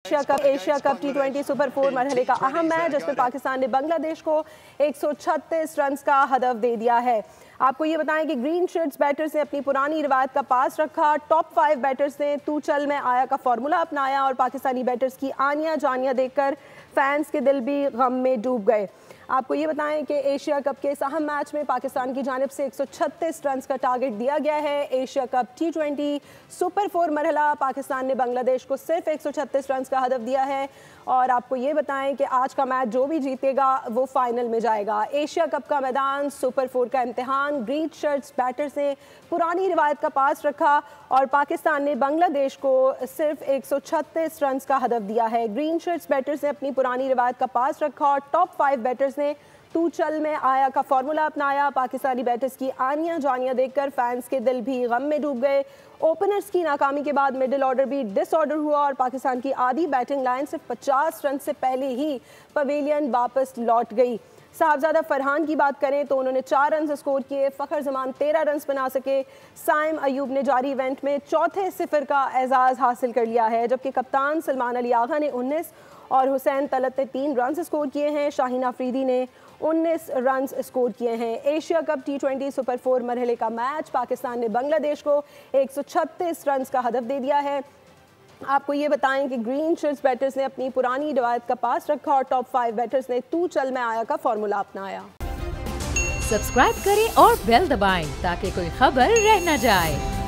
Asia cup T20 super 4 मरहले का अहम मैच जिसमें पाकिस्तान ने बांग्लादेश को 136 रन का हदफ दे दिया है। आपको ये बताएं कि ग्रीन शर्ट्स बैटर्स ने अपनी पुरानी रिवायत का पास रखा। टॉप 5 बैटर्स ने तू चल में आया का फॉर्मूला अपनाया और पाकिस्तानी बैटर्स की आनियां जानियां देखकर फैंस के दिल भी गम में डूब गए। आपको ये बताएं कि एशिया कप के इस अहम मैच में पाकिस्तान की जानिब से 136 रन का टारगेट दिया गया है। एशिया कप T20 सुपर 4 मरहला पाकिस्तान ने बांग्लादेश को सिर्फ 136 रन का हदफ दिया है और आपको ये बताएं कि आज का मैच जो भी जीतेगा वो फाइनल में जाएगा। एशिया कप का मैदान, सुपर 4 का इम्तिहान, ग्रीन शर्ट्स बैटर्स ने पुरानी रिवायत का पास रखा और पाकिस्तान ने बांग्लादेश को सिर्फ 136 रन का हदफ दिया है। ग्रीन शर्ट्स बैटर्स ने अपनी पुरानी रिवायत का पास रखा और टॉप 5 बैटर्स ने तू चल में आया का फॉर्मूला अपनाया। पाकिस्तानी बैटर्स की आनियां जानियां देखकर फैंस के दिल भी गम में डूब गए। ओपनर्स की नाकामी के बाद मिडिल ऑर्डर भी डिसऑर्डर हुआ और पाकिस्तान की आधी बैटिंग लाइन सिर्फ 50 रन से पहले ही पवेलियन वापस लौट गई। साहबजादा फरहान की बात करें तो उन्होंने 4 रन स्कोर किए। फ़खर जमान 13 रन बना सके। साइम अयूब ने जारी इवेंट में चौथे सिफर का एजाज़ हासिल कर लिया है, जबकि कप्तान सलमान अली आगा ने 19 और हुसैन तलत ने 3 रन स्कोर किए हैं। शाहीन अफरीदी ने 19 रन स्कोर किए हैं। एशिया कप T20 सुपर 4 मरहले का मैच पाकिस्तान ने बांग्लादेश को 136 रन का हदफ दे दिया है। आपको ये बताएं कि ग्रीन शर्ट्स बैटर्स ने अपनी पुरानी रिवायत का पास रखा और टॉप 5 बैटर्स ने तू चल में आया का फॉर्मूला अपनाया। सब्सक्राइब करें और बेल दबाएं ताकि कोई खबर रह न जाए।